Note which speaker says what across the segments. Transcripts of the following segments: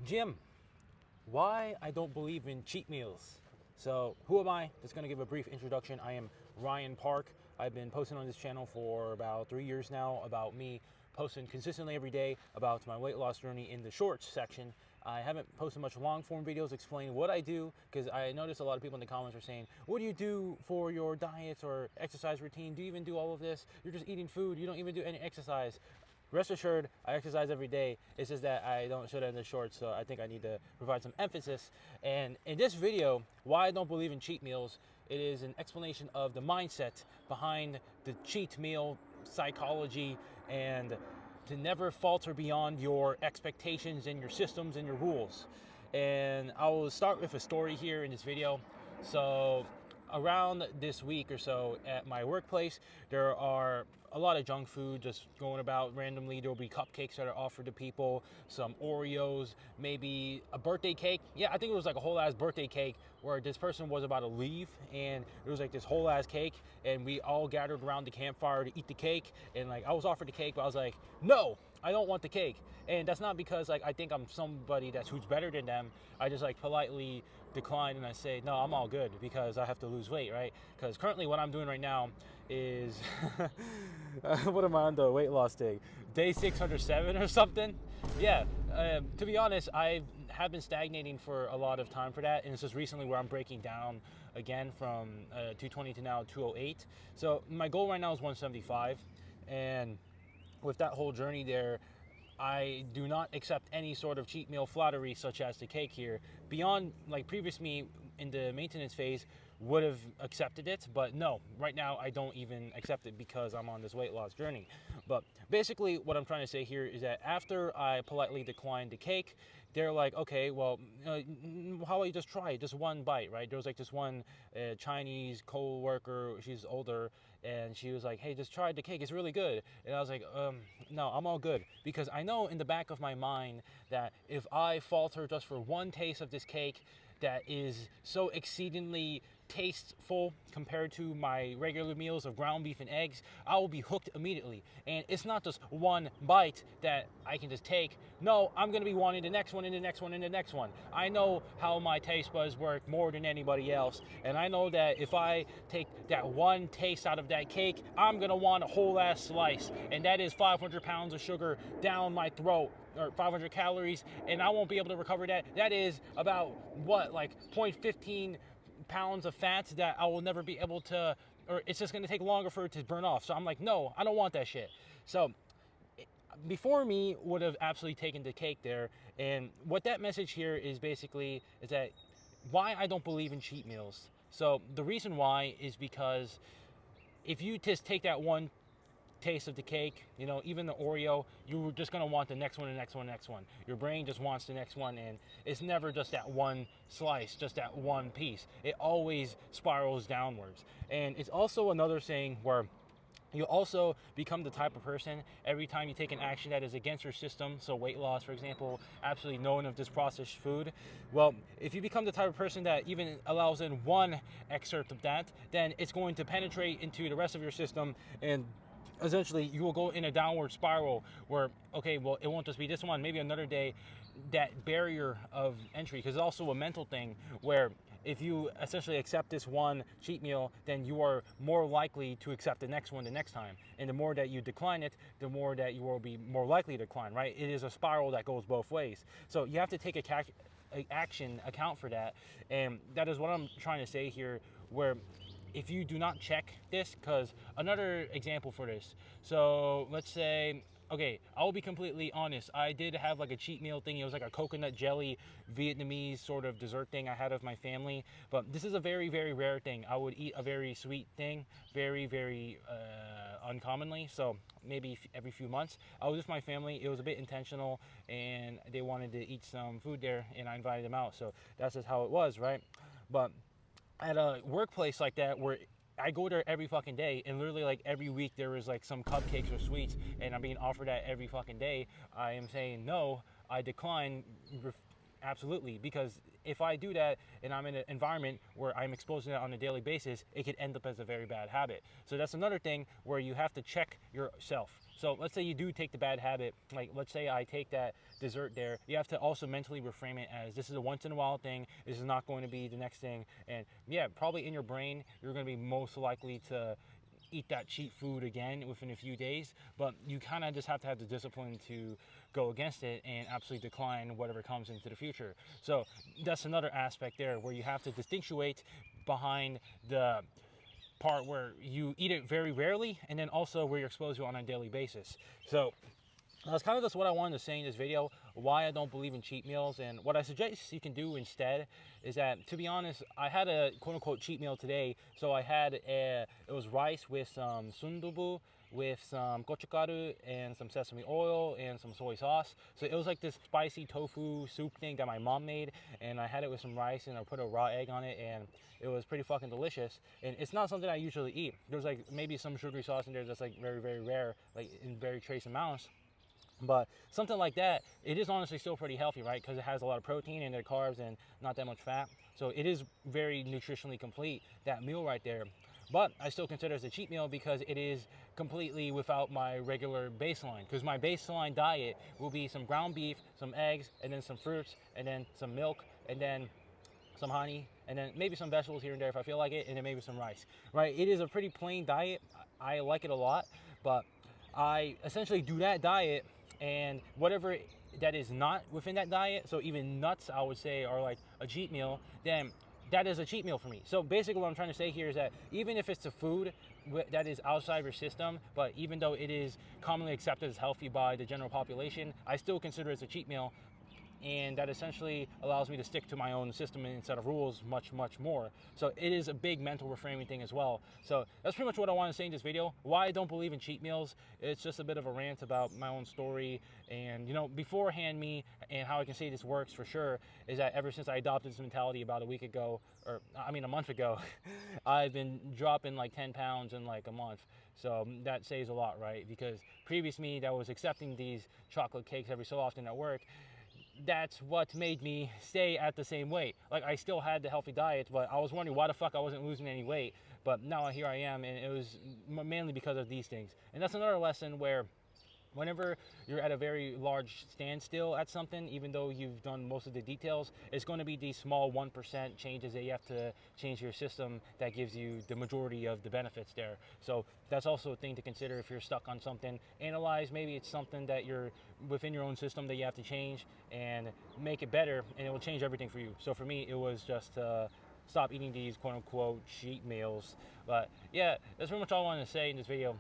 Speaker 1: Jim, why I don't believe in cheat meals. So, who am I? Just going to give a brief introduction. I am RYONPAK. I've been posting on this channel for about 3 years now about me posting consistently every day about my weight loss journey in the shorts section. I haven't posted much long form videos explaining what I do because I noticed a lot of people in the comments are saying, what do you do for your diets or exercise routine? Do you even do all of this? You're just eating food. You don't even do any exercise. Rest assured, I exercise every day. It's just that I don't show that in the shorts, so I think I need to provide some emphasis. And in this video, why I don't believe in cheat meals, it is an explanation of the mindset behind the cheat meal psychology and to never falter beyond your expectations and your systems and your rules. And I will start with a story here in this video. So around this week or so at my workplace, there are a lot of junk food just going about randomly. There will be cupcakes that are offered to people, some Oreos, maybe a birthday cake. Yeah, I think it was like a whole ass birthday cake where this person was about to leave, and it was like this whole ass cake, and we all gathered around the campfire to eat the cake. And like I was offered the cake, but I was like, no, I don't want the cake. And that's not because like I think I'm somebody who's better than them. I just like politely decline and I say, no, I'm all good because I have to lose weight, right? Because currently what I'm doing right now is what am I on the weight loss day 607 or something. Yeah, to be honest, I have been stagnating for a lot of time for that, and it's just recently where I'm breaking down again from 220 to now 208. So my goal right now is 175, and with that whole journey there, I do not accept any sort of cheat meal flattery such as the cake here. Beyond like previous me in the maintenance phase would have accepted it, but no, right now I don't even accept it because I'm on this weight loss journey. But basically what I'm trying to say here is that after I politely declined the cake, they're like, okay, well, how about you just try it, just one bite, right? There was like this one Chinese co-worker, she's older, and she was like, hey, just try the cake, it's really good. And I was like, no, I'm all good, because I know in the back of my mind that if I falter just for one taste of this cake that is so exceedingly tasteful compared to my regular meals of ground beef and eggs, I will be hooked immediately. And it's not just one bite that I can just take. No, I'm going to be wanting the next one and the next one and the next one. I know how my taste buds work more than anybody else, and I know that if I take that one taste out of that cake, I'm going to want a whole ass slice, and that is 500 pounds of sugar down my throat, or 500 calories, and I won't be able to recover that. That is about what, like 0.15 pounds of fat that I will never be able to, or it's just going to take longer for it to burn off. So I'm like, no, I don't want that shit. So before me would have absolutely taken the cake there. And what that message here is basically is that why I don't believe in cheat meals. So the reason why is because if you just take that one taste of the cake, you know, even the Oreo, you're just going to want the next one, the next one, the next one. Your brain just wants the next one, and it's never just that one slice, just that one piece. It always spirals downwards. And it's also another saying where you also become the type of person every time you take an action that is against your system. So weight loss, for example, absolutely none of this processed food. Well, if you become the type of person that even allows in one excerpt of that, then it's going to penetrate into the rest of your system, and essentially you will go in a downward spiral where, okay, well, it won't just be this one, maybe another day, that barrier of entry, because it's also a mental thing where if you essentially accept this one cheat meal, then you are more likely to accept the next one the next time. And the more that you decline it, the more that you will be more likely to decline, right? It is a spiral that goes both ways. So you have to take action account for that. And that is what I'm trying to say here, where if you do not check this, because another example for this, so let's say, okay, I will be completely honest, I did have like a cheat meal thing. It was like a coconut jelly Vietnamese sort of dessert thing I had of my family, but this is a very, very rare thing. I would eat a very sweet thing very, very uncommonly, so maybe every few months. I was with my family, it was a bit intentional, and they wanted to eat some food there, and I invited them out, so that's just how it was, right? But at a workplace like that where I go there every fucking day, and literally like every week there is like some cupcakes or sweets, and I'm being offered that every fucking day, I am saying no, I decline Absolutely, because if I do that and I'm in an environment where I'm exposed to that on a daily basis, it could end up as a very bad habit. So that's another thing where you have to check yourself. So let's say you do take the bad habit, like let's say I take that dessert there, you have to also mentally reframe it as this is a once in a while thing, this is not going to be the next thing. And yeah, probably in your brain, you're going to be most likely to eat that cheap food again within a few days, but you kind of just have to have the discipline to go against it and absolutely decline whatever comes into the future. So that's another aspect there where you have to distinguish behind the part where you eat it very rarely and then also where you're exposed to it on a daily basis. So that's kind of just what I wanted to say in this video, why I don't believe in cheat meals. And what I suggest you can do instead is that, to be honest, I had a quote-unquote cheat meal today. So I had it was rice with some sundubu, with some gochugaru and some sesame oil and some soy sauce. So it was like this spicy tofu soup thing that my mom made, and I had it with some rice and I put a raw egg on it, and it was pretty fucking delicious. And it's not something I usually eat. There's like maybe some sugary sauce in there that's like very, very rare, like in very trace amounts. But something like that, it is honestly still pretty healthy, right? Because it has a lot of protein and the carbs and not that much fat. So it is very nutritionally complete, that meal right there. But I still consider it as a cheat meal because it is completely without my regular baseline. Because my baseline diet will be some ground beef, some eggs, and then some fruits, and then some milk, and then some honey, and then maybe some vegetables here and there if I feel like it, and then maybe some rice, right? It is a pretty plain diet. I like it a lot, but I essentially do that diet, and whatever that is not within that diet, so even nuts I would say are like a cheat meal, then that is a cheat meal for me. So basically what I'm trying to say here is that even if it's the food that is outside your system, but even though it is commonly accepted as healthy by the general population, I still consider it as a cheat meal. And that essentially allows me to stick to my own system and set of rules much more. So it is a big mental reframing thing as well. So that's pretty much what I want to say in this video. Why I don't believe in cheat meals. It's just a bit of a rant about my own story, and you know, beforehand me, and how I can say this works for sure is that ever since I adopted this mentality about a week ago, or I mean a month ago, I've been dropping like 10 pounds in like a month. So that says a lot, right? Because previous me that was accepting these chocolate cakes every so often at work, that's what made me stay at the same weight. Like I still had the healthy diet, but I was wondering why the fuck I wasn't losing any weight. But now here I am, and it was mainly because of these things. And that's another lesson where whenever you're at a very large standstill at something, even though you've done most of the details, it's going to be these small 1% changes that you have to change your system that gives you the majority of the benefits there. So that's also a thing to consider if you're stuck on something. Analyze, maybe it's something that you're within your own system that you have to change and make it better, and it will change everything for you. So for me, it was just stop eating these quote-unquote cheat meals. But yeah, that's pretty much all I wanted to say in this video.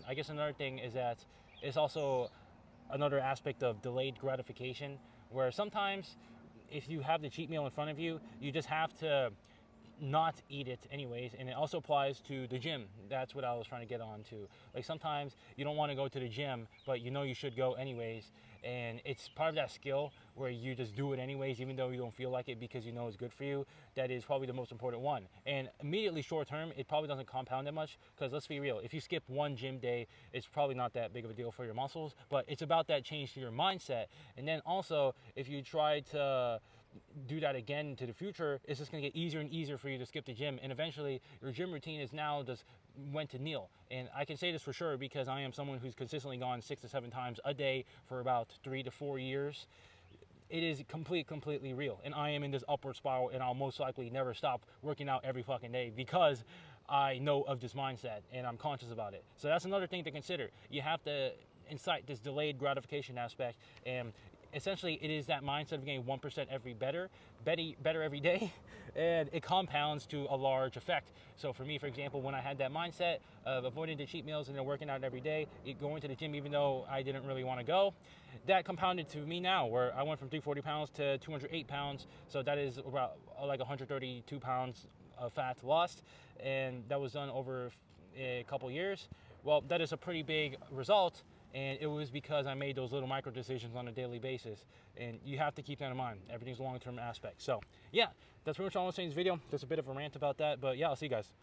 Speaker 1: I guess another thing is that it's also another aspect of delayed gratification, where sometimes if you have the cheat meal in front of you, you just have to not eat it anyways. And it also applies to the gym. That's what I was trying to get on to. Like sometimes you don't want to go to the gym, but you know you should go anyways, and it's part of that skill where you just do it anyways even though you don't feel like it because you know it's good for you. That is probably the most important one. And immediately short term, it probably doesn't compound that much, because let's be real, if you skip one gym day, it's probably not that big of a deal for your muscles, but it's about that change to your mindset. And then also, if you try to do that again into the future, it's just going to get easier and easier for you to skip the gym, and eventually your gym routine is now just went to kneel. And I can say this for sure because I am someone who's consistently gone 6 to 7 times a day for about 3 to 4 years. It is completely real, and I am in this upward spiral, and I'll most likely never stop working out every fucking day because I know of this mindset and I'm conscious about it. So that's another thing to consider. You have to incite this delayed gratification aspect, and essentially it is that mindset of getting 1% better every day, and it compounds to a large effect. So for me, for example, when I had that mindset of avoiding the cheat meals and then working out every day, going to the gym even though I didn't really want to go, that compounded to me now where I went from 340 pounds to 208 pounds. So that is about like 132 pounds of fat lost, and that was done over a couple years. Well, that is a pretty big result, and it was because I made those little micro decisions on a daily basis. And you have to keep that in mind. Everything's a long-term aspect. So yeah, that's pretty much all I'm saying in this video. Just a bit of a rant about that, but yeah, I'll see you guys.